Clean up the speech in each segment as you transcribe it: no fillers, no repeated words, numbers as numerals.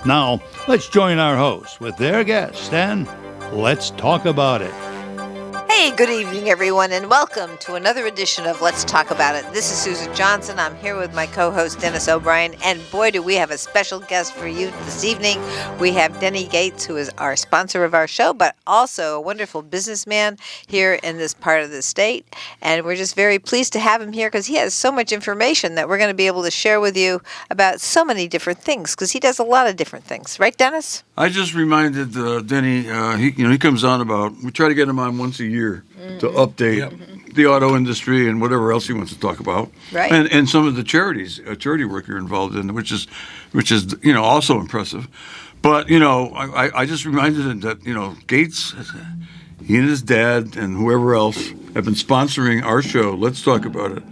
Now, let's join our hosts with their guests and let's talk about it. Hey, good evening, everyone, and welcome to another edition of Let's Talk About It. This is Susan Johnson. I'm here with my co-host, Dennis O'Brien, and boy, do we have a special guest for you this evening. We have Denny Gates, who is our sponsor of our show, but also a wonderful businessman here in this part of the state, and we're just very pleased to have him here because he has so much information that we're going to be able to share with you about so many different things because he does a lot of different things. Right, Dennis? I just reminded Denny, he comes on we try to get him on once a year to update the auto industry and whatever else he wants to talk about. Right. And some of the charity work you're involved in, which is also impressive. But, I just reminded him that, Gates, he and his dad and whoever else have been sponsoring our show, Let's Talk About It,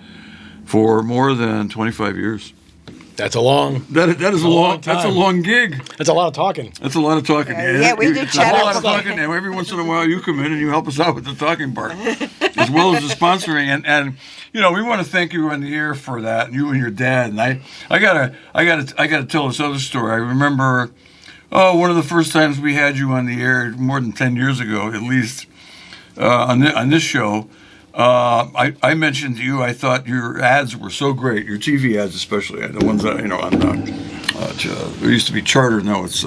for more than 25 years. That's a long. That is a long time. That's a long gig. That's a lot of talking. That's a lot of talking. Yeah, we do chat. A lot of talking, and every once in a while you come in and you help us out with the talking part, as well as the sponsoring. And we want to thank you on the air for that, and you and your dad. And I gotta tell this other story. I remember, one of the first times we had you on the air, more than 10 years ago, at least, on this show. I mentioned to you, I thought your ads were so great, your TV ads especially, the ones that, there used to be Charter, now it's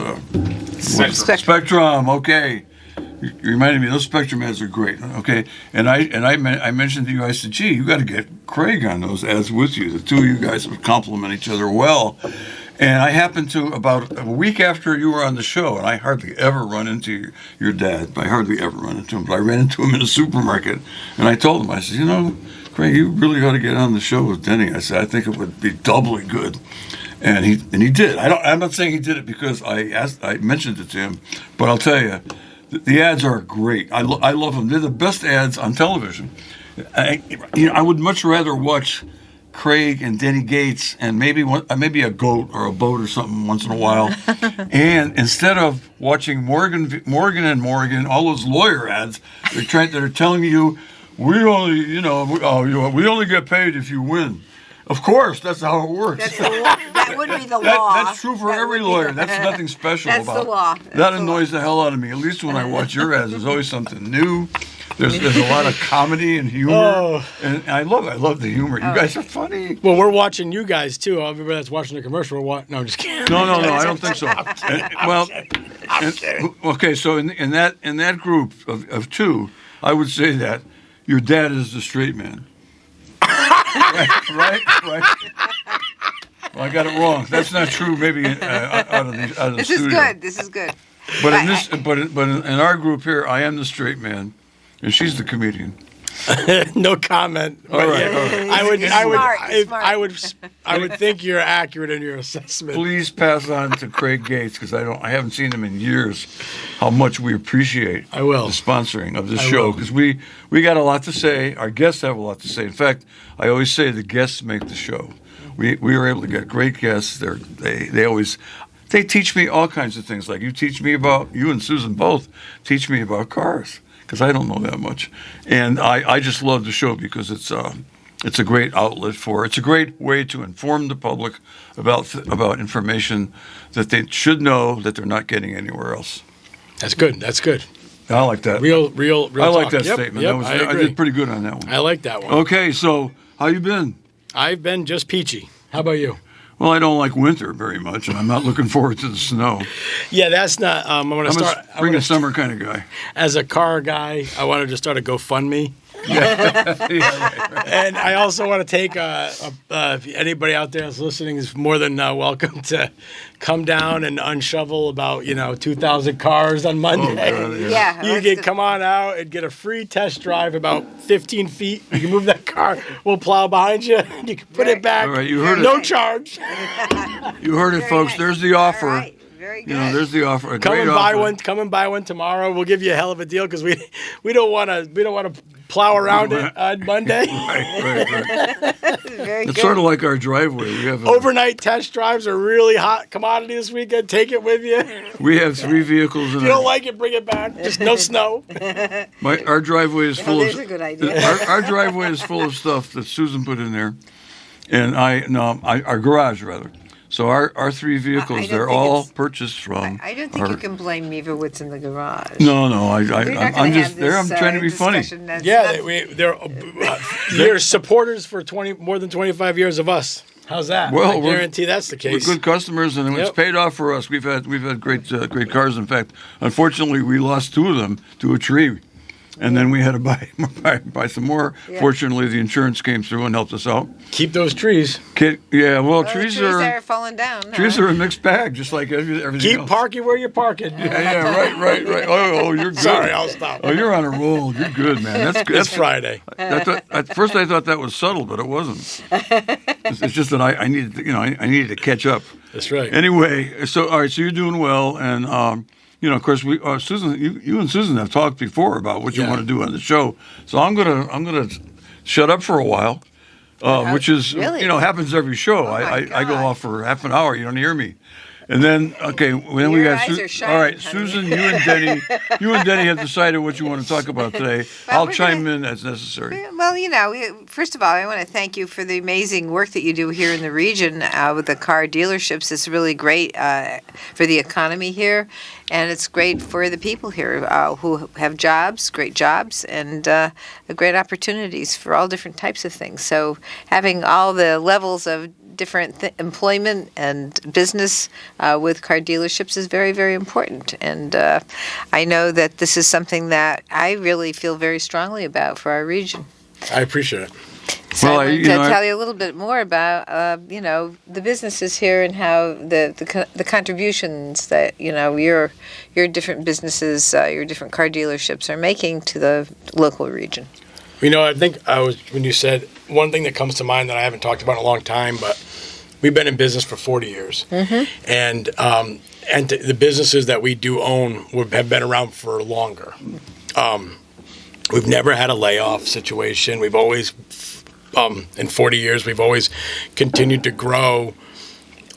Spectrum, okay. You reminded me, those Spectrum ads are great, okay. And I mentioned to you, I said, gee, you got to get Craig on those ads with you. The two of you guys would complement each other well. And I happened to, about a week after you were on the show, and I hardly ever run into your dad. I hardly ever run into him, but I ran into him in a supermarket, and I told him, I said, Craig, you really ought to get on the show with Denny. I said, I think it would be doubly good. And he did. I'm not saying he did it because I mentioned it to him, but I'll tell you, the ads are great. I love them. They're the best ads on television. I would much rather watch Craig and Denny Gates and maybe a goat or a boat or something once in a while, and instead of watching Morgan and Morgan, all those lawyer ads, that are telling you we only get paid if you win. Of course, that's how it works. That would be the law. That's true for every lawyer. That's nothing special about it. That's the law. That annoys the hell out of me. At least when I watch your ads, there's always something new. There's a lot of comedy and humor, and I love the humor. You guys are funny. Well, we're watching you guys too. Everybody that's watching the commercial, no, I'm just kidding. No, I don't think so. Okay, so in that group of two, I would say that your dad is the straight man. Right. Well, I got it wrong. That's not true. Maybe out of the This studio. This is good. But in our group here, I am the straight man, and she's the comedian. No comment. All right. I would think you're accurate in your assessment. Please pass on to Craig Gates because I haven't seen him in years. How much we appreciate the sponsoring of this show because we got a lot to say. Our guests have a lot to say. In fact, I always say the guests make the show. We were able to get great guests. They teach me all kinds of things. Like you and Susan both teach me about cars. Because I don't know that much, and I just love the show because it's a great outlet it's a great way to inform the public about information that they should know that they're not getting anywhere else. That's good. I like that. Real. I like that Yep, statement. Yep, I did pretty good on that one. I like that one. Okay, so how you been? I've been just peachy. How about you? Well, I don't like winter very much, and I'm not looking forward to the snow. Yeah, that's not. I'm a spring and summer kind of guy. As a car guy, I wanted to start a GoFundMe. Yeah, right. And I also want to take anybody out there that's listening is more than welcome to come down and unshovel about 2,000 cars on Monday. Oh, God, yeah. You can come on out and get a free test drive about 15 feet. You can move that car. We'll plow behind you. You can put it back. All right, you heard no it. charge. You heard it, folks. Nice. There's the offer. All right. Very good. There's the offer. Come and buy one tomorrow. We'll give you a hell of a deal because we don't want to plow around it on Monday. Right. Very It's good. sort of like our driveway. We have Overnight test drives are really hot commodity this weekend. Take it with you. We have 3 vehicles. If you don't like it, bring it back. Just no snow. Our driveway is full there's of. a good idea. Our driveway is full of stuff that Susan put in there, and our garage rather. So our three vehicles, don't they're think all it's- purchased from. I don't think you can blame me for what's in the garage. No, We're not I'm gonna just have there. I'm this, trying to be funny. discussion that's Yeah, not- they're supporters for more than 25 years of us. How's that? Well, I we're- guarantee that's the We're case. good customers, and it's Yep. paid off for us. We've had great cars. In fact, unfortunately, we lost two of them to a tree, and then we had to buy some more. Yeah. Fortunately, the insurance came through and helped us out. Keep those trees. Yeah, well, Well, the trees trees are falling down. trees huh? are a mixed bag, just like everything Keep else. parking where you're parking. Yeah, right. Oh, you're good. Sorry, I'll stop. Oh, you're on a roll. You're good, man. That's good. It's Friday. At first, I thought that was subtle, but it wasn't. It's just that I needed, I needed to catch up. That's right. Anyway, so all right, so you're doing well, and of course, we Susan, you and Susan have talked before about what you Yeah. want to do on the show. So I'm gonna shut up for a while, which is really? happens every show. Oh, my I go God. off for half an hour. You don't hear me. And then, okay, then we Your got eyes are shining, all right, honey. Susan, you and Denny have decided what you want to talk about today. Well, I'll we're chime gonna- in as necessary. Well, first of all, I want to thank you for the amazing work that you do here in the region with the car dealerships. It's really great for the economy here, and it's great for the people here who have jobs, great jobs, and great opportunities for all different types of things. So having all the levels of different employment and business with car dealerships is very, very important. And I know that this is something that I really feel very strongly about for our region. I appreciate it. So Well, I wanted you to know, tell you a little bit more about, the businesses here and how the contributions that, your different businesses, your different car dealerships are making to the local region. I think when you said one thing that comes to mind that I haven't talked about in a long time, but we've been in business for 40 years, and the businesses that we do own have been around for longer. We've never had a layoff situation. We've always, in 40 years, we've always continued to grow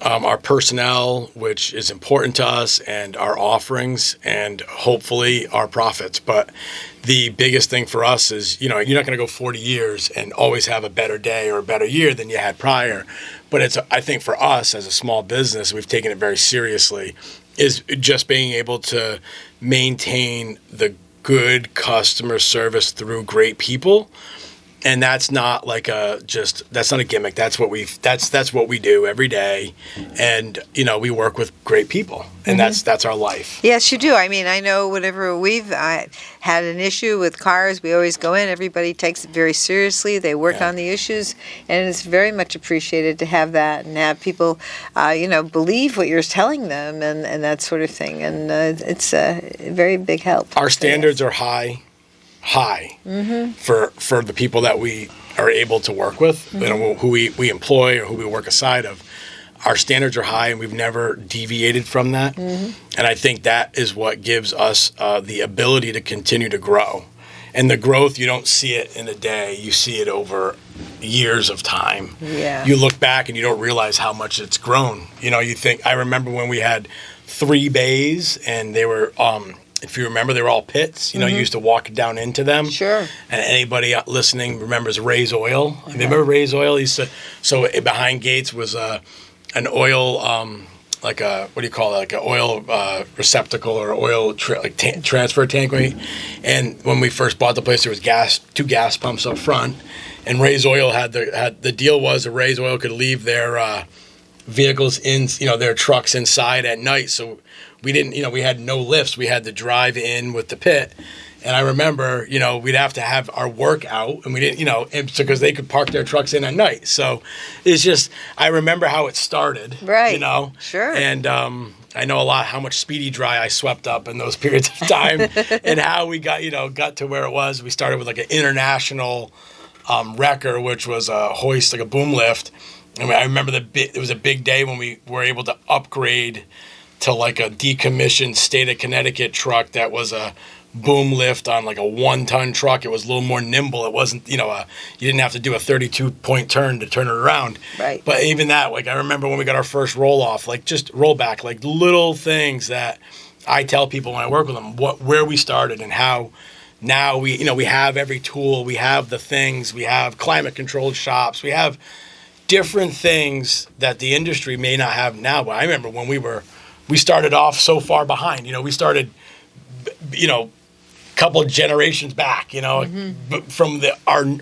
our personnel, which is important to us, and our offerings, and hopefully our profits. But the biggest thing for us is, you're not going to go 40 years and always have a better day or a better year than you had prior. But I think for us as a small business, we've taken it very seriously, is just being able to maintain the good customer service through great people. And that's not that's not a gimmick. That's what we do every day. And, we work with great people, and that's our life. Yes, you do. I mean, I know whenever we've had an issue with cars, we always go in. Everybody takes it very seriously. They work on the issues, and it's very much appreciated to have that and have people, believe what you're telling them and that sort of thing. And it's a very big help. Our standards are high for the people that we are able to work with, who we employ or who we work aside of. Our standards are high, and we've never deviated from that. And I think that is what gives us the ability to continue to grow. And the growth, you don't see it in a day. You see it over years of time. Yeah. You look back and you don't realize how much it's grown. You think, I remember when we had 3 bays, and they were if you remember, they were all pits. You used to walk down into them. Sure. And anybody listening remembers Ray's Oil. You remember Ray's Oil? So behind gates was an oil, like a, what do you call it? Like an oil receptacle or oil transfer tank. And when we first bought the place, there was 2 gas pumps up front. And Ray's Oil had the deal was that Ray's Oil could leave their vehicles in, their trucks inside at night. So we didn't, we had no lifts. We had to drive in with the pit. And I remember, we'd have to have our work out, and we didn't, because they could park their trucks in at night. So it's just, I remember how it started. Right. Sure. And I know a lot how much speedy dry I swept up in those periods of time and how we got to where it was. We started with like an international wrecker, which was a hoist, like a boom lift. And I remember it was a big day when we were able to upgrade to like a decommissioned state of Connecticut truck that was a boom lift on like a 1-ton truck. It was a little more nimble. It wasn't, you didn't have to do a 32-point turn to turn it around. Right. But even that, like I remember when we got our first roll-off, like just rollback, like little things that I tell people when I work with them, where we started and how now we have every tool, we have the things, we have climate-controlled shops, we have different things that the industry may not have now. But I remember when we started off so far behind. We started, couple of generations back, from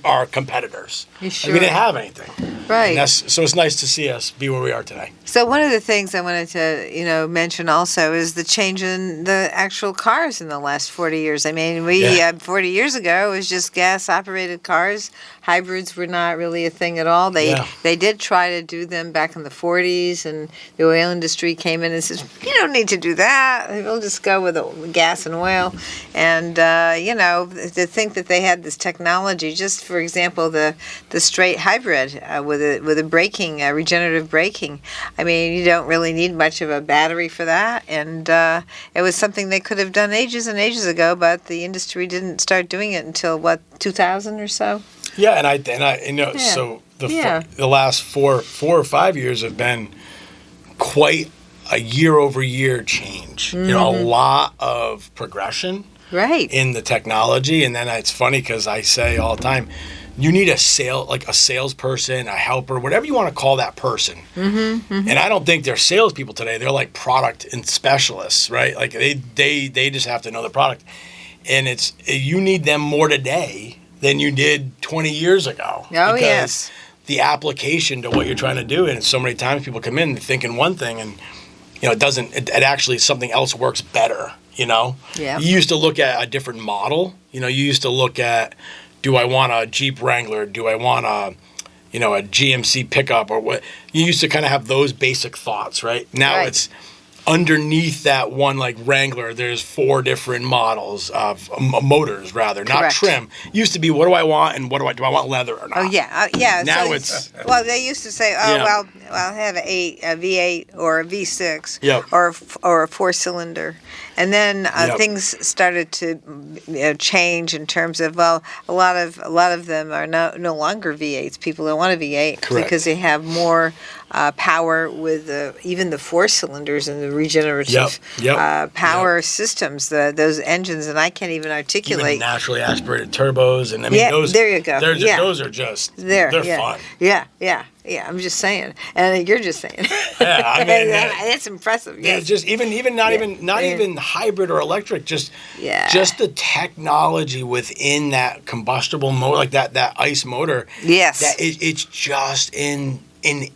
our competitors. Sure. We didn't have anything. Right. And so it's nice to see us be where we are today. So one of the things I wanted to, mention also is the change in the actual cars in the last 40 years. I mean, 40 years ago, it was just gas-operated cars. Hybrids were not really a thing at all. They did try to do them back in the 40s, and the oil industry came in and says, you don't need to do that. We'll just go with gas and oil. And, to think that they had this technology, just for example, the straight hybrid with a braking, regenerative braking. I mean, you don't really need much of a battery for that. And it was something they could have done ages and ages ago, but the industry didn't start doing it until, 2000 or so? Yeah, so the last four or 5 years have been quite a year-over-year change. Mm-hmm. A lot of progression right in the technology. And then it's funny because I say all the time, you need a salesperson, a helper, whatever you want to call that person. Mm-hmm, mm-hmm. And I don't think they're salespeople today. They're like product and specialists, right? Like they just have to know the product. And you need them more today than you did 20 years ago. Oh, yes. The application to what you're trying to do, and so many times people come in thinking one thing, and it actually something else works better. Yeah. You used to look at a different model. You used to look at, do I want a Jeep Wrangler? Do I want a GMC pickup or what? You used to kind of have those basic thoughts, right? Now it's underneath that one, like Wrangler, there's 4 different models of motors, rather, not Correct. Trim. Used to be, what do I want, and do I want leather or not? Oh, yeah, yeah. Now so it's... Well, they used to say, I'll have a V8 or a V6 or a 4-cylinder. And then things started to change in terms of, a lot of them are no longer V8s. People don't want a V8 Correct. Because they have more power with even the 4-cylinders and the regenerative power systems, those engines, and I can't even articulate. Even naturally aspirated turbos, and I mean those. There you go. Those are just they're fun. Yeah, I'm just saying, and you're just saying. Yeah, I mean that's impressive. Yes. Just even not even hybrid or electric, just the technology within that combustible motor, like that ICE motor. Yes, that it's just and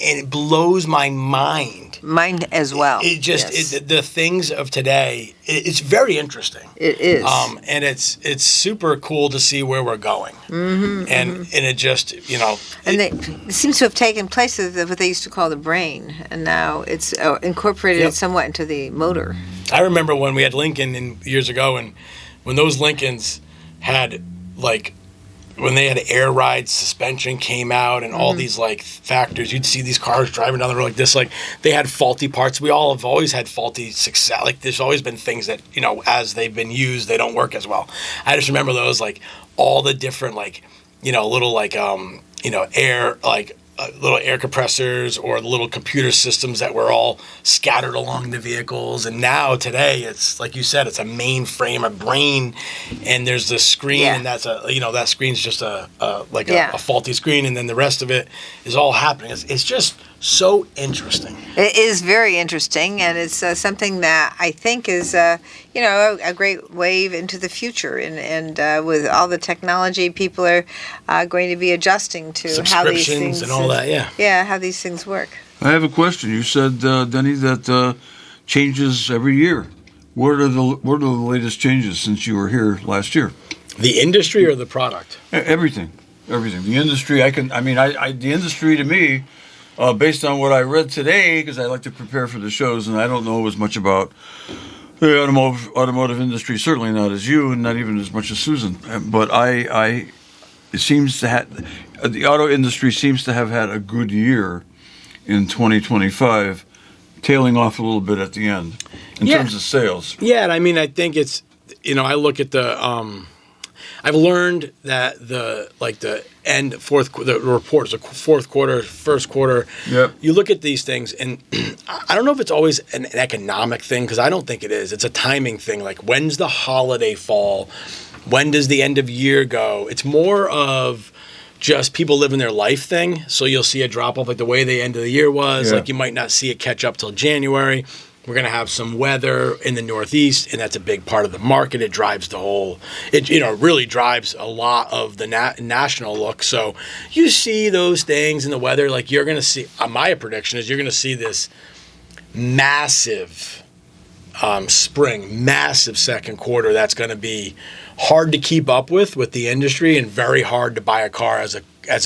it blows my mind. Mine as well. It just the things of today. It's very interesting. It is. And it's super cool to see where we're going. Mm-hmm, and it just And it seems to have taken place of what they used to call the brain, and now it's incorporated somewhat into the motor. I remember when we had Lincoln years ago, and when those Lincolns had when they had air ride suspension came out and all these factors, you'd see these cars driving down the road like this, they had faulty parts. We all have always had faulty success. There's always been things that, as they've been used, they don't work as well. I just remember those, all the different, little, air, little air compressors or the little computer systems that were all scattered along the vehicles. And now today it's like you said, it's a mainframe, a brain, and there's the screen, and that's that screen's just a faulty screen, and then the rest of it is all happening. It's just so interesting. It is very interesting, and it's something that I think is a great wave into the future, and with all the technology, people are going to be adjusting to how these things and all that. how these things work. I have a question. You said, Denny, that changes every year. What are the latest changes since you were here last year? The industry or the product? Everything. The industry. The industry to me. Based on what I read today, because I like to prepare for the shows, and I don't know as much about the automotive industry, certainly not as you, and not even as much as Susan. But it seems the auto industry seems to have had a good year in 2025, tailing off a little bit at the end in terms of sales. Yeah, and I think it's, I look at the. I've learned that the reports, the fourth quarter, first quarter. Yep. You look at these things, and I don't know if it's always an economic thing, because I don't think it is. It's a timing thing. When's the holiday fall? When does the end of year go? It's more of just people living their life thing. So you'll see a drop off like the way the end of the year was. Yeah. Like you might not see it catch up till January. We're going to have some weather in the Northeast, and that's a big part of the market. It drives the whole, really drives a lot of the national look. So you see those things in the weather. Like you're going to see, my prediction is you're going to see this massive spring, massive second quarter that's going to be hard to keep up with the industry and very hard to buy a car as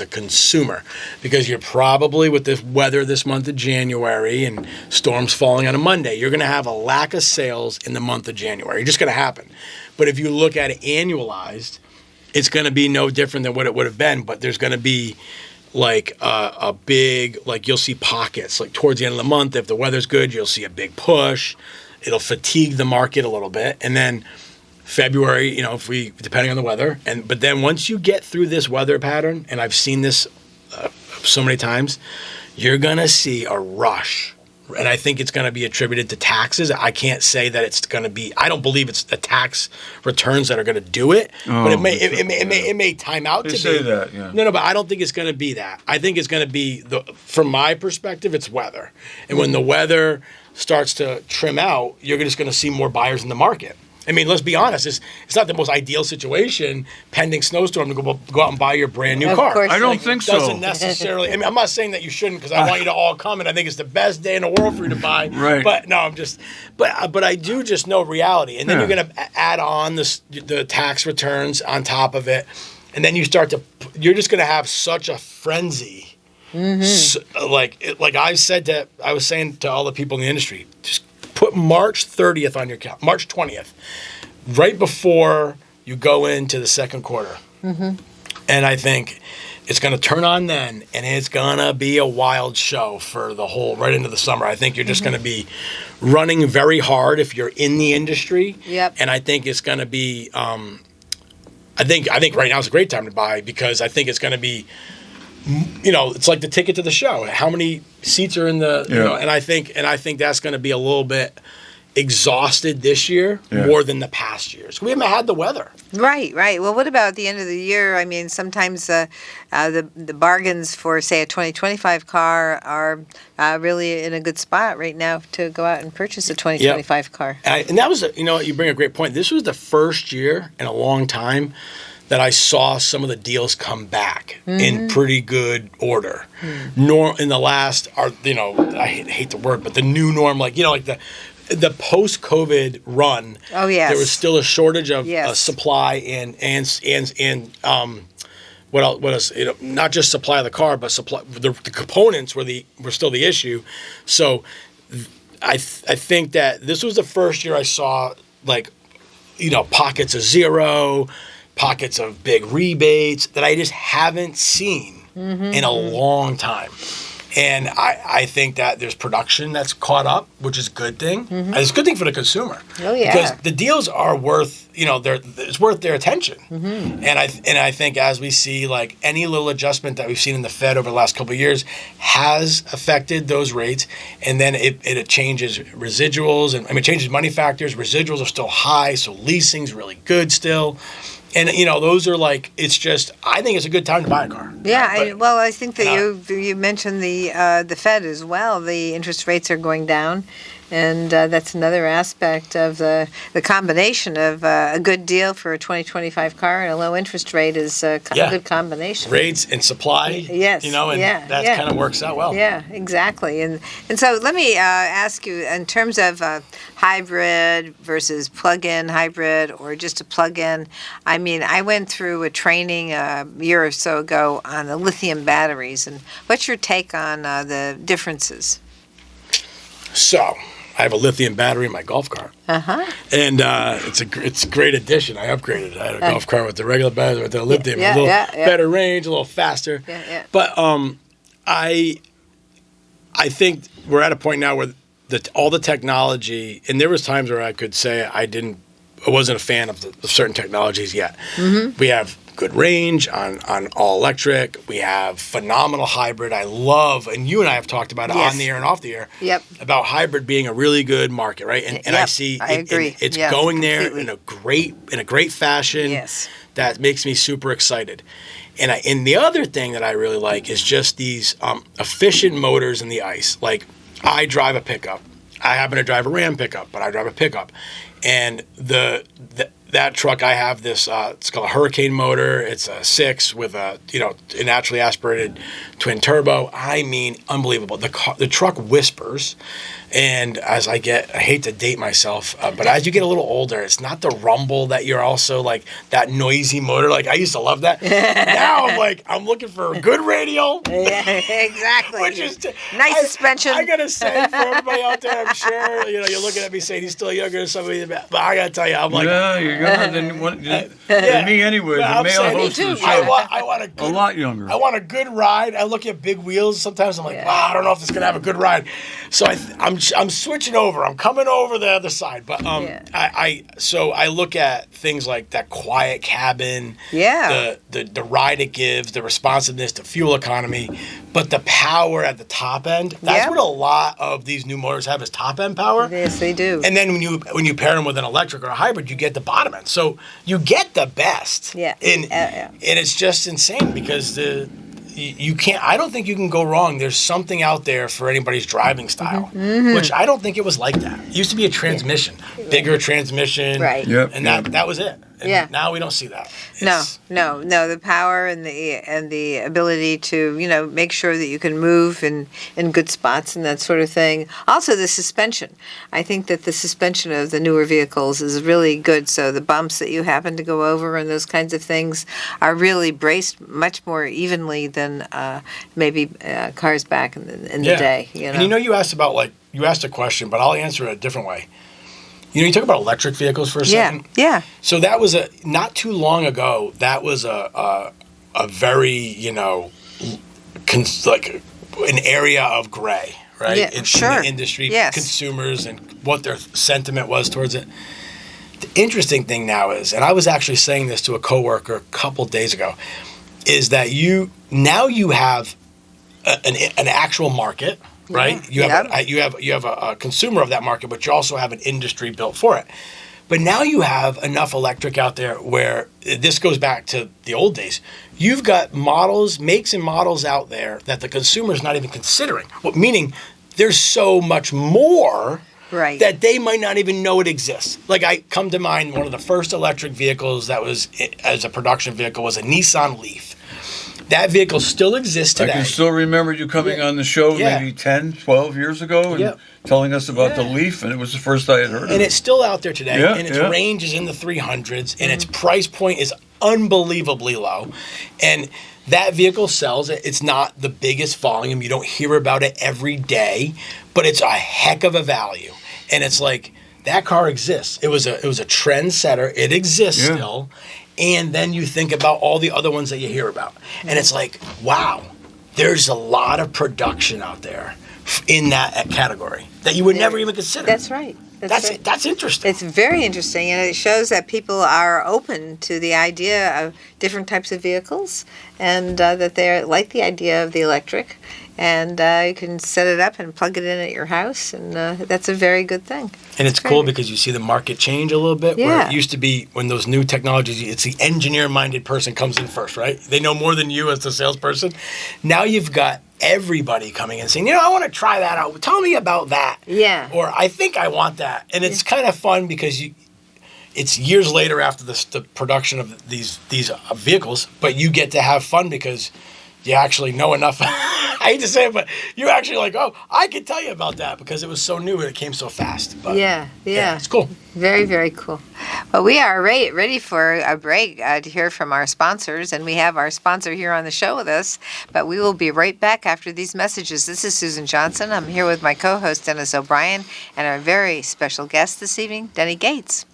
a consumer, because you're probably, with the weather this month of January and storms falling on a Monday, you're going to have a lack of sales in the month of January. It's just going to happen. But if you look at it annualized, it's going to be no different than what it would have been, but there's going to be like a big, like you'll see pockets, like towards the end of the month, if the weather's good, you'll see a big push. It'll fatigue the market a little bit. And then February, if we, depending on the weather, but then once you get through this weather pattern, and I've seen this so many times, you're going to see a rush. And I think it's going to be attributed to taxes. I can't say that it's going to be, I don't believe it's the tax returns that are going to do it, but it may time out to be. Say that, yeah. No, but I don't think it's going to be that. I think it's going to be, from my perspective, it's weather. And when the weather starts to trim out, you're just going to see more buyers in the market. I mean, let's be honest. It's not the most ideal situation, pending snowstorm, to go out and buy your brand new car. Course. I don't think so. Doesn't necessarily. I mean, I'm not saying that you shouldn't, because I want you to all come, and I think it's the best day in the world for you to buy. Right. But no, but I do just know reality, and then you're going to add on the tax returns on top of it, and then you're just going to have such a frenzy. Mm-hmm. So, like I was saying to all the people in the industry, just put March 30th on your calendar, March 20th, right before you go into the second quarter. Mm-hmm. And I think it's going to turn on then, and it's going to be a wild show for the whole, right into the summer. I think you're just going to be running very hard if you're in the industry. Yep. And I think it's going to be, I think right now is a great time to buy, because I think it's going to be, it's like the ticket to the show. How many seats are in the, and I think that's going to be a little bit exhausted this year more than the past years. We haven't had the weather. Right. Well, what about the end of the year? I mean, sometimes the bargains for, say, a 2025 car are really in a good spot right now to go out and purchase a 2025 car. And that was, you bring a great point. This was the first year in a long time that I saw some of the deals come back in pretty good order. In the last, I hate the word, but the new norm, like the post-COVID run. Oh yes. There was still a shortage of supply and what else? Not just supply of the car, but supply the components were still the issue. So I think that this was the first year I saw pockets of zero, pockets of big rebates that I just haven't seen in a long time. And I think that there's production that's caught up, which is a good thing. And it's a good thing for the consumer. Oh, yeah. Because the deals are worth, it's worth their attention. And I think as we see, like, any little adjustment that we've seen in the Fed over the last couple of years has affected those rates. And then it changes residuals, and it changes money factors. Residuals are still high, so leasing's really good still. And, those are it's just, I think it's a good time to buy a car. Yeah, I think that you mentioned the Fed as well. The interest rates are going down, and that's another aspect of the combination of a good deal for a 2025 car and a low interest rate is a good combination. Rates and supply. Yes. That kind of works out well. Yeah, exactly. And so let me ask you, in terms of hybrid versus plug-in hybrid or just a plug-in, I mean, I went through a training a year or so ago on the lithium batteries. And what's your take on the differences? So, I have a lithium battery in my golf cart. And it's a great addition. I upgraded it. I had a golf cart with the regular battery, with the lithium, a little better range, a little faster. But I think we're at a point now where all the technology, and there was times where I could say I wasn't a fan of certain technologies yet. We have good range on all electric. We have phenomenal hybrid. I love, and you and I have talked about it on the air and off the air. Yep. About hybrid being a really good market, right? And I see I agree. It's going there completely. in a great fashion. Yes. That makes me super excited. And the other thing that I really like is just these efficient motors in the ICE. Like, I drive a pickup. I happen to drive a Ram pickup, but I drive a pickup. And that truck, I have this, it's called a Hurricane motor. It's a 6 with a naturally aspirated twin turbo. I mean, unbelievable. The truck whispers. And as I hate to date myself, but as you get a little older, it's not the rumble that you're also like that noisy motor. Like, I used to love that. Now I'm looking for a good radial. Yeah, exactly. Which is nice suspension. I gotta say, for everybody out there, I'm sure you're looking at me saying he's still younger than somebody, but I gotta tell you, I'm like, yeah, you're younger than me anyway. The male host of the show. I want a lot younger. I want a good ride. I look at big wheels. Sometimes I'm like, wow, I don't know if it's gonna have a good ride. So I'm switching over. I'm coming over the other side. But I look at things like that quiet cabin. Yeah. The ride it gives, the responsiveness, the fuel economy, but the power at the top end. That's what a lot of these new motors have is top end power. Yes, they do. And then when you pair them with an electric or a hybrid, you get the bottom end. So you get the best. Yeah. And it's just insane because you can't. I don't think you can go wrong. There's something out there for anybody's driving style, which I don't think it was like that. It used to be a transmission, bigger transmission, right? Yep. And that was it. And now we don't see that. No. The power and the ability to make sure that you can move in good spots and that sort of thing. Also, the suspension. I think that the suspension of the newer vehicles is really good. So the bumps that you happen to go over and those kinds of things are really braced much more evenly than maybe cars back in the day. And you asked a question, but I'll answer it a different way. You talk about electric vehicles for a second. Yeah. So that was not too long ago. That was a very an area of gray, right? Yeah, in sure. the industry, yes. Consumers, and what their sentiment was towards it. The interesting thing now is, and I was actually saying this to a coworker a couple days ago, is that you have an actual market. Right, you have a consumer of that market, but you also have an industry built for it. But now you have enough electric out there where this goes back to the old days. You've got makes and models out there that the consumer is not even considering. Meaning, there's so much more that they might not even know it exists. Like, I come to mind, one of the first electric vehicles that was as a production vehicle was a Nissan Leaf. That vehicle still exists today. I can still remember you coming on the show maybe 10, 12 years ago and telling us about the Leaf, and it was the first I had heard of it. And it's still out there today, and its range is in the 300s, and its price point is unbelievably low. And that vehicle sells. It's not the biggest volume. You don't hear about it every day, but it's a heck of a value. And it's like, that car exists. It was a trendsetter. It exists still. And then you think about all the other ones that you hear about. And it's like, wow, there's a lot of production out there in that category that you would never even consider. That's right. That's interesting. It's very interesting, and it shows that people are open to the idea of different types of vehicles, and that they like the idea of the electric. And you can set it up and plug it in at your house, and that's a very good thing. And it's cool because you see the market change a little bit. Where it used to be when those new technologies, it's the engineer-minded person comes in first, right? They know more than you as the salesperson. Now you've got everybody coming in saying, I want to try that out. Tell me about that. Yeah. Or I think I want that. And it's kind of fun because it's years later after the production of these vehicles, but you get to have fun because you actually know enough. I hate to say it, but you're actually like, oh, I can tell you about that because it was so new and it came so fast. But, yeah, it's cool. Very, very cool. Well, we are ready for a break to hear from our sponsors, and we have our sponsor here on the show with us, but we will be right back after these messages. This is Susan Johnson. I'm here with my co-host, Dennis O'Brien, and our very special guest this evening, Denny Gates.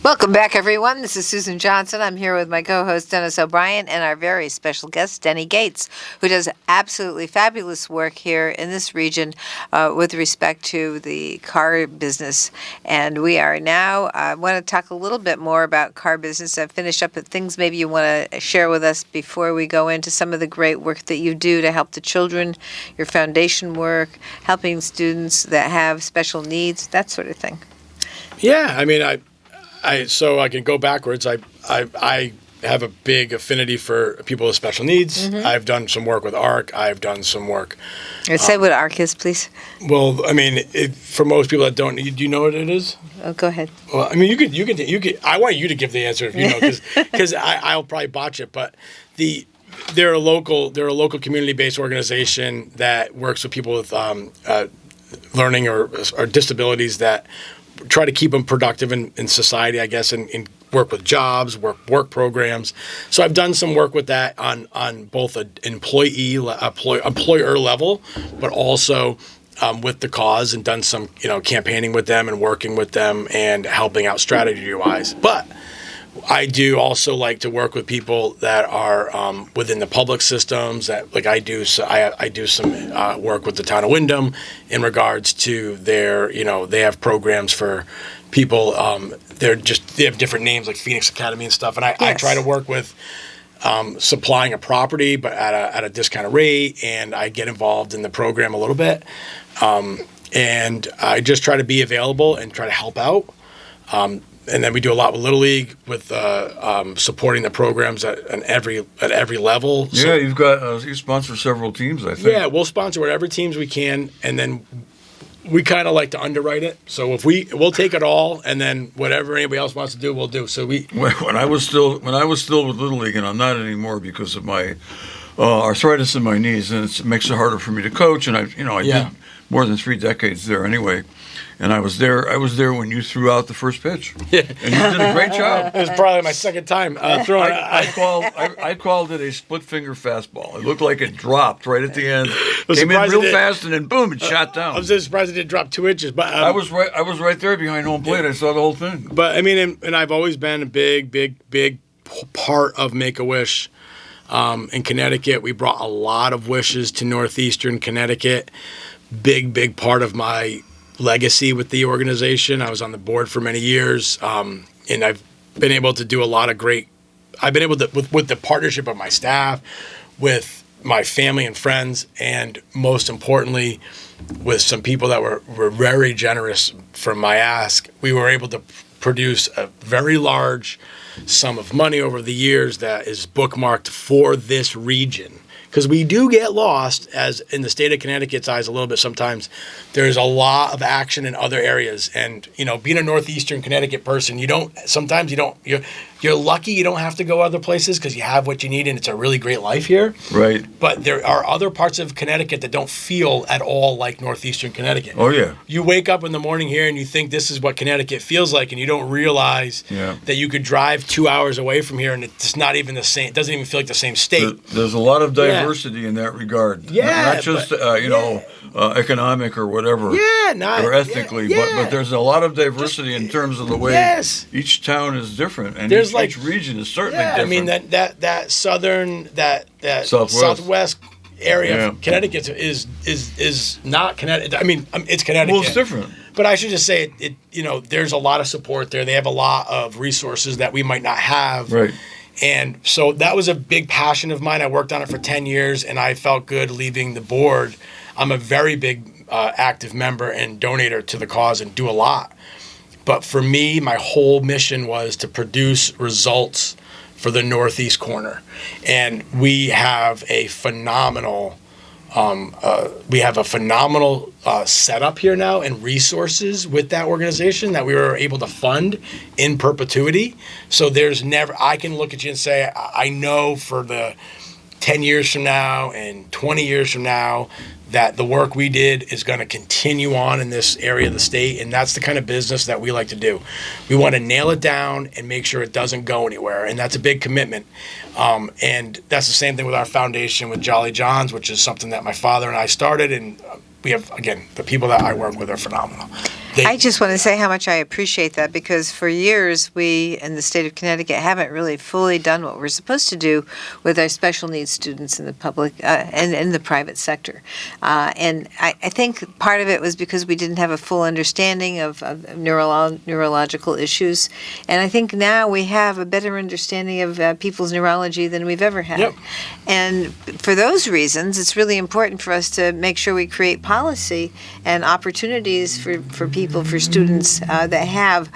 Welcome back, everyone. This is Susan Johnson. I'm here with my co-host, Dennis O'Brien, and our very special guest, Denny Gates, who does absolutely fabulous work here in this region with respect to the car business. And we are now, I want to talk a little bit more about car business. I've finished up with things maybe you want to share with us before we go into some of the great work that you do to help the children, your foundation work, helping students that have special needs, that sort of thing. Yeah, I mean, so I can go backwards. I have a big affinity for people with special needs. Mm-hmm. I've done some work with ARC. I've done some work. Say what ARC is, please. Well, I mean, for most people that don't, do you know what it is? Oh, go ahead. Well, I mean, you could. I want you to give the answer if you know, because I'll probably botch it. But they're a local community-based organization that works with people with learning or disabilities that try to keep them productive in society, I guess, and work with jobs, work programs. So I've done some work with that on both an employer level, but also with the cause, and done some campaigning with them and working with them and helping out strategy-wise. But I do also like to work with people that are within the public systems. That like I do. So I do some work with the town of Windham in regards to their. They have programs for people. They have different names like Phoenix Academy and stuff. And I try to work with supplying a property, but at a discounted rate. And I get involved in the program a little bit. And I just try to be available and try to help out. And then we do a lot with Little League with supporting the programs at every level. Yeah, you've got you sponsor several teams, I think. Yeah, we'll sponsor whatever teams we can, and then we kind of like to underwrite it. So if we'll take it all, and then whatever anybody else wants to do, we'll do. So when I was still with Little League, and I'm not anymore because of my arthritis in my knees, and it makes it harder for me to coach. And I did more than 3 decades there anyway. And I was there when you threw out the first pitch. Yeah. And you did a great job. It was probably my second time throwing it. I called it a split finger fastball. It looked like it dropped right at the end. Came in real fast, and then boom, it shot down. I was just surprised it didn't drop 2 inches. But I was right there behind home plate. I saw the whole thing. But I mean, and I've always been a big part of Make-A-Wish. In Connecticut, we brought a lot of wishes to northeastern Connecticut. Big part of my legacy with the organization. I was on the board for many years, and I've been able to do a lot of great. I've been able to with the partnership of my staff, with my family and friends, and most importantly, with some people that were very generous from my ask. We were able to produce a very large sum of money over the years that is bookmarked for this region. Because we do get lost, as in the state of Connecticut's eyes a little bit sometimes. There's a lot of action in other areas. And, being a northeastern Connecticut person, you're lucky you don't have to go other places because you have what you need and it's a really great life here. Right. But there are other parts of Connecticut that don't feel at all like northeastern Connecticut. Oh, yeah. You wake up in the morning here and you think this is what Connecticut feels like, and you don't realize that you could drive 2 hours away from here and it's not even the same. It doesn't even feel like the same state. There's a lot of diversity in that regard. Yeah. Not just, economic or whatever. Yeah, or ethnically, but there's a lot of diversity in terms of the way each town is different, and each region is certainly different. I mean that southern that southwest area of Connecticut is not Connecticut. I mean, it's Connecticut. Well, it's different. But I should just say there's a lot of support there. They have a lot of resources that we might not have. Right. And so that was a big passion of mine. I worked on it for 10 years, and I felt good leaving the board. I'm a very big active member and donator to the cause and do a lot. But for me, my whole mission was to produce results for the Northeast corner. And we have a phenomenal setup here now and resources with that organization that we were able to fund in perpetuity. So I can look at you and say, I know for the 10 years from now and 20 years from now that the work we did is going to continue on in this area of the state, and that's the kind of business that we like to do. We want to nail it down and make sure it doesn't go anywhere, and that's a big commitment. And that's the same thing with our foundation with Jolly John's, which is something that my father and I started, and we have, again, the people that I work with are phenomenal. I just want to say how much I appreciate that, because for years we in the state of Connecticut haven't really fully done what we're supposed to do with our special needs students in the public and in the private sector. And I think part of it was because we didn't have a full understanding of neurological issues. And I think now we have a better understanding of people's neurology than we've ever had. Yep. And for those reasons, it's really important for us to make sure we create policy and opportunities for people, for students that have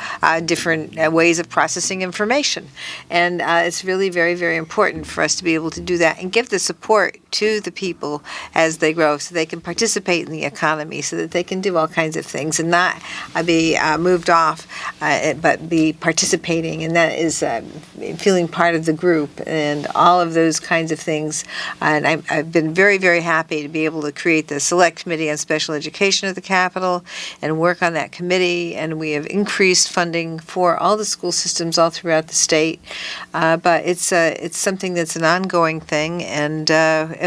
different ways of processing information. And it's really very, very important for us to be able to do that and give the support to the people as they grow so they can participate in the economy, so that they can do all kinds of things and not be moved off, but be participating. And that is feeling part of the group and all of those kinds of things. And I've been very, very happy to be able to create the Select Committee on Special Education at the Capitol and work on that committee, and we have increased funding for all the school systems all throughout the state. But it's something that's an ongoing thing, and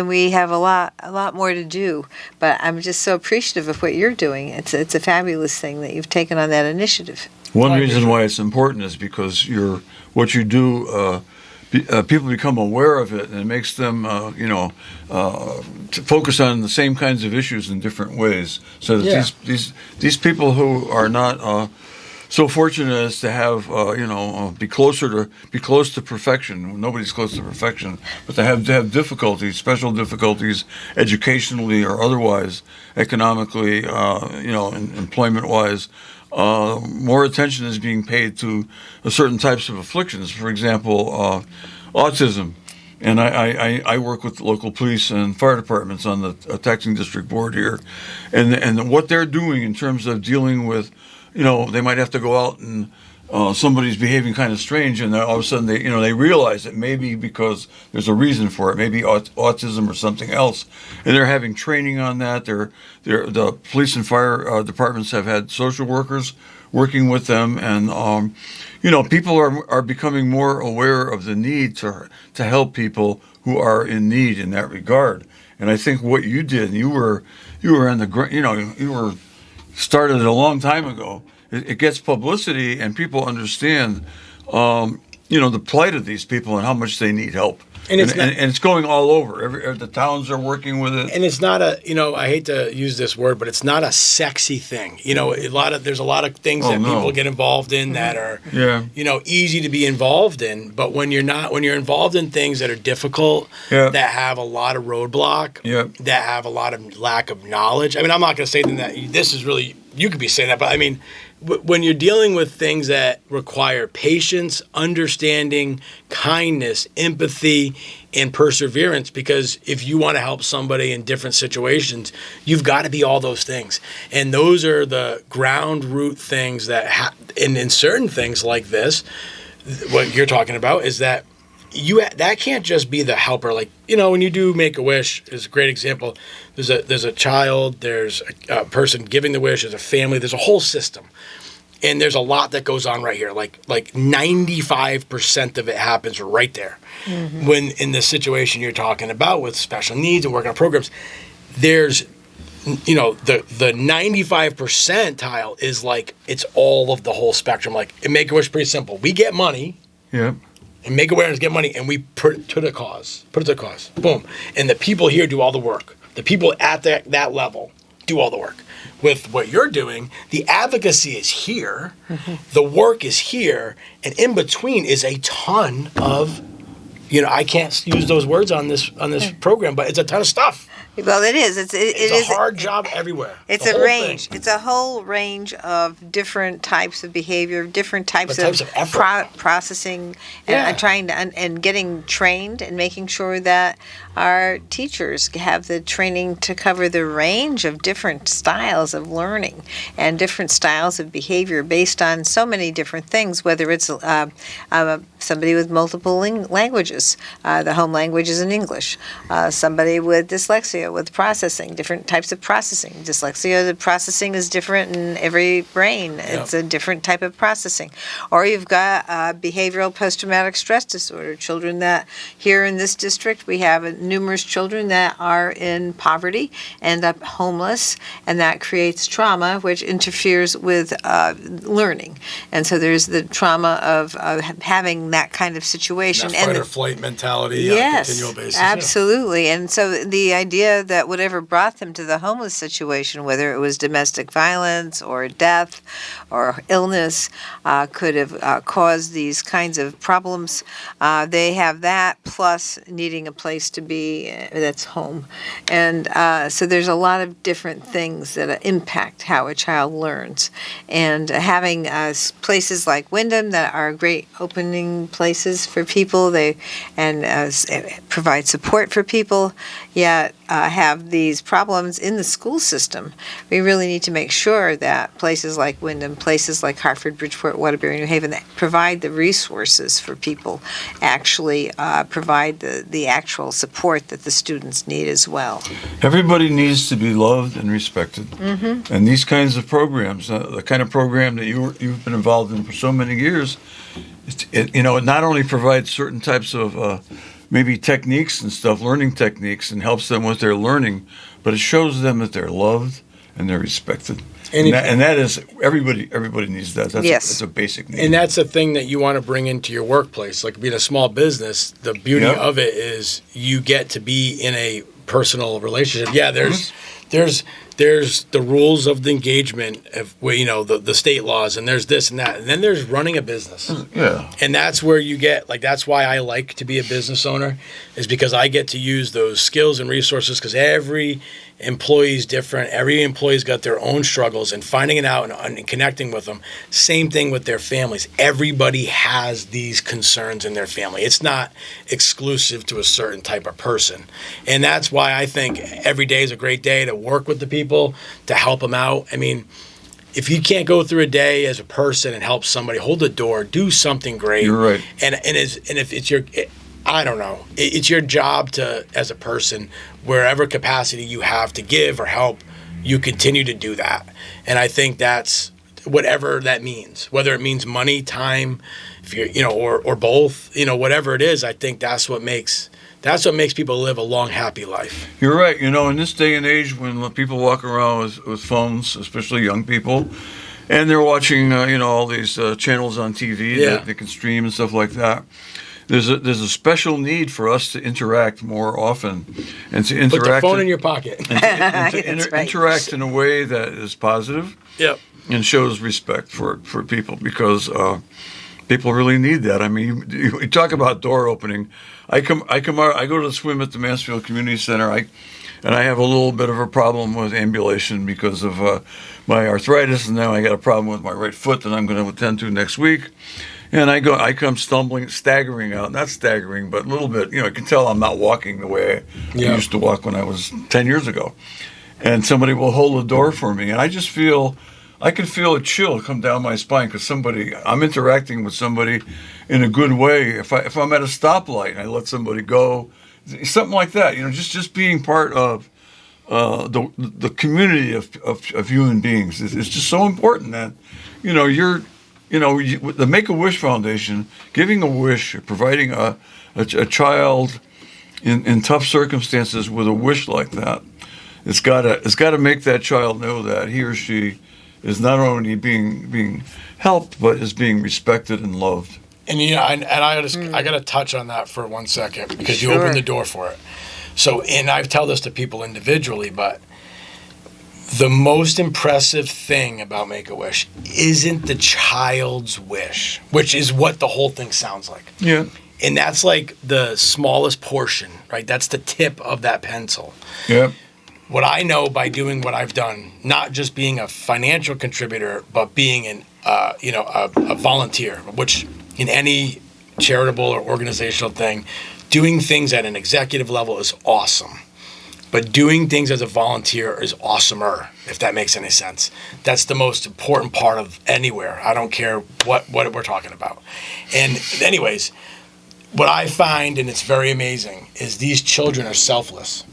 we have a lot more to do. But I'm just so appreciative of what you're doing. It's a fabulous thing that you've taken on that initiative. One reason why it's important is because what you do. People become aware of it, and it makes them, to focus on the same kinds of issues in different ways. So that these people who are not so fortunate as to have, be close to perfection. Nobody's close to perfection, but they have difficulties, special difficulties, educationally or otherwise, economically, employment-wise. More attention is being paid to certain types of afflictions. For example, autism. And I work with local police and fire departments on the taxing district board here. And what they're doing in terms of dealing with, they might have to go out and somebody's behaving kind of strange, and then all of a sudden they realize it may be because there's a reason for it, maybe autism or something else, and they're having training on that. The police and fire departments have had social workers working with them, and people are becoming more aware of the need to help people who are in need in that regard. And I think what you did, and you were on the you were started a long time ago. It gets publicity, and people understand, the plight of these people and how much they need help. And it's going all over. The towns are working with it. And it's not I hate to use this word, but it's not a sexy thing. There's a lot of things that people get involved in that are, easy to be involved in. But when you're involved in things that are difficult, that have a lot of roadblock, that have a lot of lack of knowledge. I mean, I'm not going to say that this is really, you could be saying that, but I mean, when you're dealing with things that require patience, understanding, kindness, empathy, and perseverance, because if you want to help somebody in different situations, you've got to be all those things. And those are the ground root things that, in certain things like this, what you're talking about is that that can't just be the helper. Like, when you do Make-A-Wish is a great example. There's a child, there's a person giving the wish, there's a family, there's a whole system. And there's a lot that goes on right here. Like 95% of it happens right there. Mm-hmm. When in the situation you're talking about with special needs and working on programs, there's, the 95 percentile is like, it's all of the whole spectrum. Like, in Make-A-Wish, pretty simple. We get money. Yeah. And Make-A-Wish get money, and we put it to the cause. Boom. And the people here do all the work. The people at that level do all the work. With what you're doing, the advocacy is here, the work is here, and in between is a ton of, I can't use those words on this program, but it's a ton of stuff. Well, it is. It's a hard job everywhere. It's a range. It's a whole range of different types of behavior, different types of processing, and trying to and getting trained and making sure that our teachers have the training to cover the range of different styles of learning and different styles of behavior based on so many different things. Whether it's somebody with multiple languages, the home language is in English, somebody with dyslexia dyslexia with processing, different types of processing. Dyslexia, the processing is different in every brain. It's a different type of processing. Or you've got behavioral post-traumatic stress disorder. Children that, here in this district, we have numerous children that are in poverty, end up homeless, and that creates trauma, which interferes with learning. And so there's the trauma of having that kind of situation. That fight or flight mentality on a continual basis. Absolutely. And so the idea that whatever brought them to the homeless situation, whether it was domestic violence or death or illness, could have caused these kinds of problems. They have that plus needing a place to be that's home. And so there's a lot of different things that impact how a child learns. And having places like Wyndham that are great opening places for people, they provide support for people, yet have these problems in the school system. We really need to make sure that places like Wyndham, places like Hartford, Bridgeport, Waterbury, New Haven, that provide the resources for people, actually provide the actual support that the students need as well. Everybody needs to be loved and respected. Mm-hmm. And these kinds of programs, the kind of program that you've been involved in for so many years, it not only provides certain types of maybe techniques and stuff, learning techniques, and helps them with their learning, but it shows them that they're loved and they're respected. And that is, everybody needs that. That's a basic need. And that's a thing that you want to bring into your workplace. Like being a small business, the beauty of it is you get to be in a personal relationship. Yeah, there's the rules of the engagement of the state laws, and there's this and that, and then there's running a business. Yeah. And that's where you get, that's why I like to be a business owner, is because I get to use those skills and resources, because every employee is different. Every employee's got their own struggles, and finding it out and connecting with them. Same thing with their families. Everybody has these concerns in their family. It's not exclusive to a certain type of person. And that's why I think every day is a great day to work with the people, to help them out. I mean, if you can't go through a day as a person and help somebody, hold the door, do something great. You're right. And if it's your, I don't know, it's your job to, as a person, wherever capacity you have to give or help, you continue to do that. And I think that's whatever that means, whether it means money, time, if you're, or both, whatever it is. I think that's what makes people live a long, happy life. You're right. In this day and age when people walk around with phones, especially young people, and they're watching, all these channels on TV that they can stream and stuff like that. There's a special need for us to interact more often, and to interact. Put the phone in your pocket. And to interact in a way that is positive. Yep. And shows respect for people, because people really need that. I mean, you talk about door opening. I come out. I go to swim at the Mansfield Community Center. And I have a little bit of a problem with ambulation because of my arthritis, and now I got a problem with my right foot that I'm going to attend to next week. And I come staggering out, not staggering, but a little bit, I can tell I'm not walking the way I used to walk when I was 10 years ago. And somebody will hold the door for me. And I can feel a chill come down my spine, because I'm interacting with somebody in a good way. If I'm at a stoplight and I let somebody go, something like that, just being part of the community of human beings is just so important that, the Make-A-Wish Foundation, giving a wish, providing a child in tough circumstances with a wish like that, it's got to make that child know that he or she is not only being helped, but is being respected and loved. And I got to touch on that for 1 second, because you opened the door for it. So, and I tell this to people individually, but the most impressive thing about Make-A-Wish isn't the child's wish, which is what the whole thing sounds like. Yeah. And that's like the smallest portion, right? That's the tip of that pencil. Yeah. What I know by doing what I've done, not just being a financial contributor, but being a volunteer, which in any charitable or organizational thing, doing things at an executive level is awesome. But doing things as a volunteer is awesomer, if that makes any sense. That's the most important part of anywhere. I don't care what we're talking about. And anyways, what I find, and it's very amazing, is these children are selfless.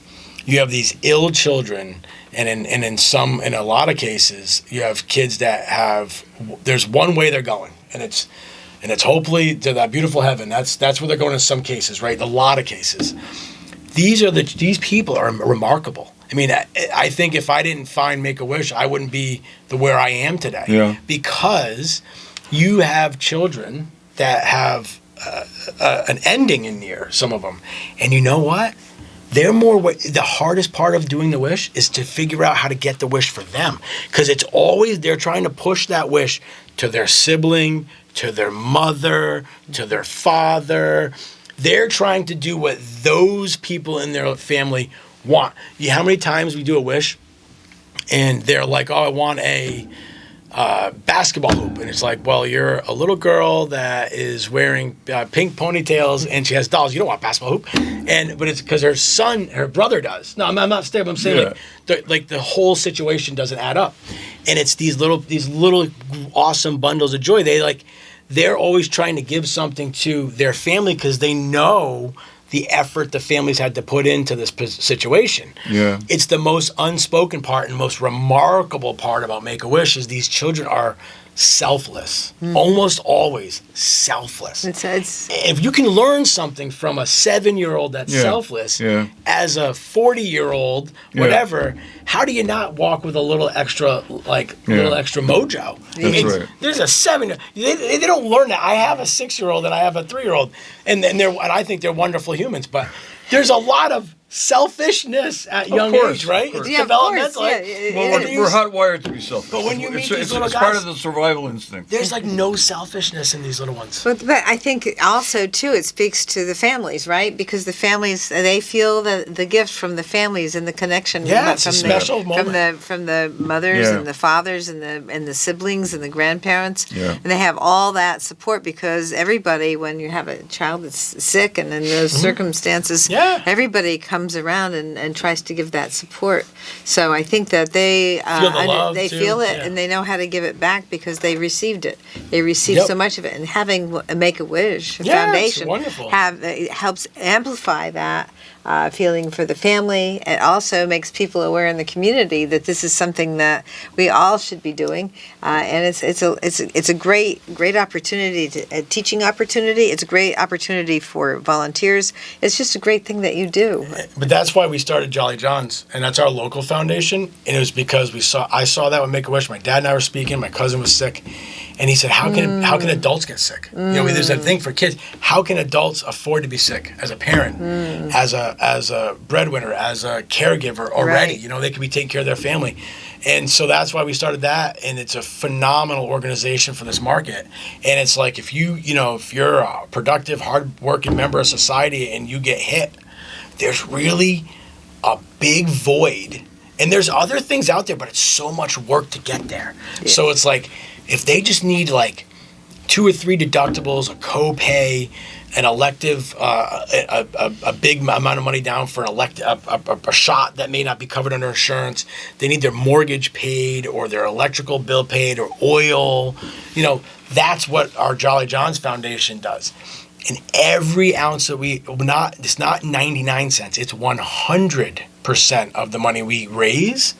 you have these ill children, and in a lot of cases, you have kids that have, there's one way they're going, and it's hopefully to that beautiful heaven. That's where they're going in some cases, right? A lot of cases. These people are remarkable. I mean, I think if I didn't find Make-A-Wish, I wouldn't be where I am today. Yeah. Because you have children that have an ending in near, some of them. And you know what? The hardest part of doing the wish is to figure out how to get the wish for them. Because it's always, they're trying to push that wish to their sibling, to their mother, to their father. They're trying to do what those people in their family want. How many times we do a wish and they're like, oh, I want a basketball hoop. And it's like, well, you're a little girl that is wearing pink ponytails and she has dolls. You don't want a basketball hoop. But it's because her brother does. No, I'm not saying, but I'm saying the whole situation doesn't add up. And it's these little awesome bundles of joy. They're always trying to give something to their family because they know the effort the families had to put into this situation. Yeah. It's the most unspoken part and most remarkable part about Make-A-Wish is these children are selfless, almost always selfless. If you can learn something from a 7-year-old that's selfless, as a 40-year-old, whatever, how do you not walk with a little extra, little extra mojo? That's right. There's a 7. They don't learn that. I have a 6-year-old and I have a 3-year-old, and I think they're wonderful humans. But there's a lot of selfishness at young age, right? It's developmental. We're hardwired to be selfish. But when you meet these little it's guys, part of the survival instinct. there's no selfishness in these little ones. But I think also too it speaks to the families, right? Because the families, they feel the gift from the families and the connection. It's a special moment from the mothers and the fathers and the siblings and the grandparents. Yeah. And they have all that support because everybody, when you have a child that's sick and in those circumstances, everybody comes around and tries to give that support. So I think that they feel the love they too. feel it and they know how to give it back because they received it. They received so much of it, and having a Make-A-Wish Foundation helps amplify that feeling for the family. It also makes people aware in the community that this is something that we all should be doing, and it's a great opportunity, a teaching opportunity. It's a great opportunity for volunteers. It's just a great thing that you do. But that's why we started Jolly John's, and that's our local foundation. And it was because I saw that with Make-A-Wish. My dad and I were speaking. My cousin was sick, and he said, "How can adults get sick? There's a thing for kids. How can adults afford to be sick as a parent, as a breadwinner, as a caregiver already? Right. They can be taking care of their family." And so that's why we started that, and it's a phenomenal organization for this market. And it's like if you're a productive, hard-working member of society and you get hit, there's really a big void. And there's other things out there, but it's so much work to get there. Yeah. So it's like if they just need 2 or 3 deductibles, a copay, an elective, a big amount of money down for a shot that may not be covered under insurance. They need their mortgage paid or their electrical bill paid or oil. That's what our Jolly John's Foundation does. And every ounce that it's not 99 cents, it's 100% of the money we raise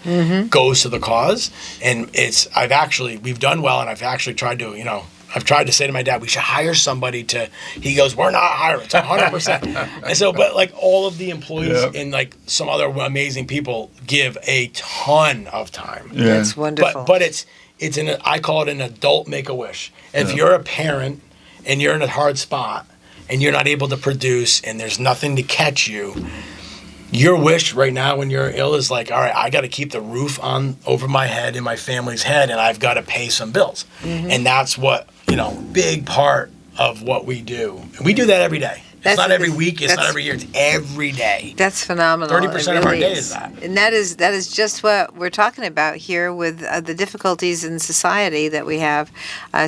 goes to the cause. And we've done well, and I've actually tried to, I've tried to say to my dad, we should hire somebody he goes, we're not hiring, it's 100%. And so, but all of the employees and some other amazing people give a ton of time. Yeah. That's wonderful. But I call it an adult Make-A-Wish. If you're a parent and you're in a hard spot and you're not able to produce and there's nothing to catch you, your wish right now when you're ill is all right, I got to keep the roof on over my head and my family's head, and I've got to pay some bills. And that's what, big part of what we do. And we do that every day. It's not every week. It's not every year. It's every day. That's phenomenal. 30% of our day is that. And that is just what we're talking about here with the difficulties in society that we have.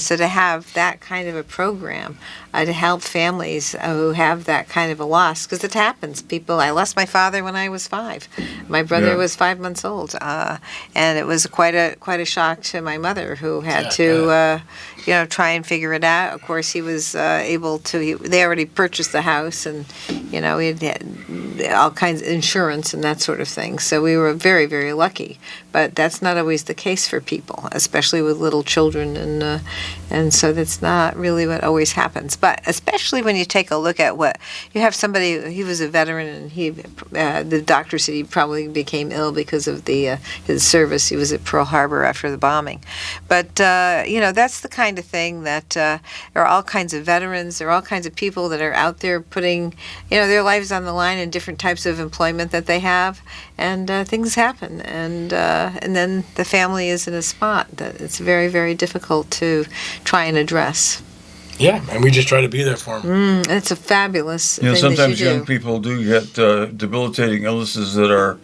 So to have that kind of a program to help families who have that kind of a loss, because it happens. I lost my father when I was 5. My brother was 5 months old, and it was quite a shock to my mother, who had to try and figure it out. Of course, he was able to. They already purchased the house, and he had all kinds of insurance and that sort of thing. So we were very, very lucky. But that's not always the case for people, especially with little children, and so that's not really what always happens. But especially when you take a look at what you have somebody. He was a veteran, and the doctor said he probably became ill because of his service. He was at Pearl Harbor after the bombing. But that's the kind of thing that there are all kinds of veterans. There are all kinds of people that are out there putting their lives on the line in different types of employment that they have, and things happen, and then the family is in a spot that it's very, very difficult to try and address. Yeah, and we just try to be there for them. It's a fabulous thing sometimes that you do. young people do get debilitating illnesses that are,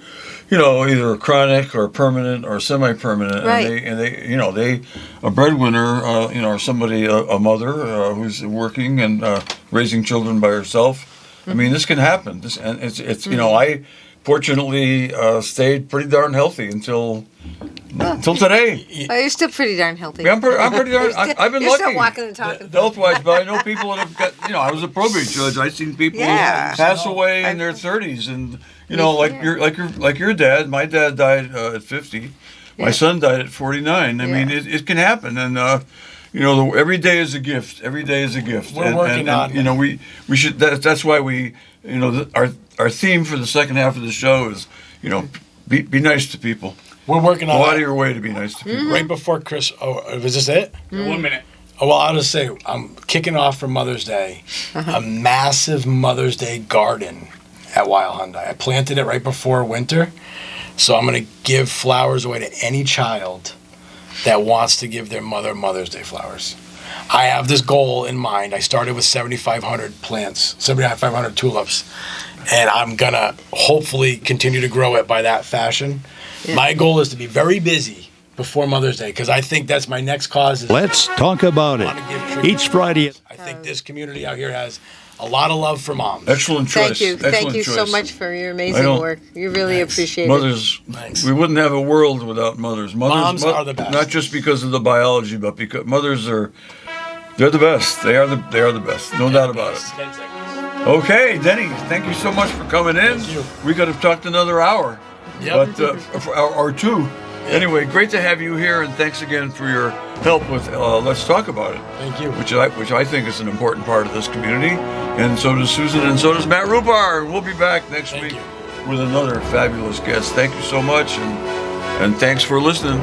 either chronic or permanent or semi-permanent. Right. And they a breadwinner, or somebody, a mother who's working and raising children by herself. I mean, this can happen. It's I fortunately stayed pretty darn healthy until today. Oh, you're still pretty darn healthy. Yeah, I'm pretty darn. I've been you're lucky. still walking and talking. Health-wise, but I know people that have got. I was a probate judge. I've seen people pass away in their 30s, and like your dad. My dad died at 50. My son died at 49. I mean, it can happen, and every day is a gift. Every day is a gift. We're working on. We should. That's why we. Our theme for the second half of the show is, be nice to people. We're working on Go out that. of your way to be nice to people. Right before Chris. Oh, was this it? 1 minute. Oh, well, I'll just say I'm kicking off for Mother's Day a massive Mother's Day garden at Weil Hyundai. I planted it right before winter, so I'm going to give flowers away to any child that wants to give their mother Mother's Day flowers. I have this goal in mind. I started with 7,500 plants, 7,500 tulips, and I'm going to hopefully continue to grow it by that fashion. Yeah. My goal is to be very busy before Mother's Day, because I think that's my next cause. Let's talk about it. Each Friday. I think this community out here has a lot of love for moms. Excellent choice. Thank you so much for your amazing work. You really appreciate mothers, it. Mothers, we wouldn't have a world without mothers. Moms are the best. Not just because of the biology, but because mothers they're the best. They are the best. No doubt about it. Okay, Denny, thank you so much for coming in. Thank you. We could have talked another hour. Yep. But or two. Yeah. Anyway, great to have you here, and thanks again for your help with Let's Talk About It. Thank you. Which I think is an important part of this community, and so does Susan, and so does Matt Rupar. We'll be back next week with another fabulous guest. Thank you so much, and thanks for listening.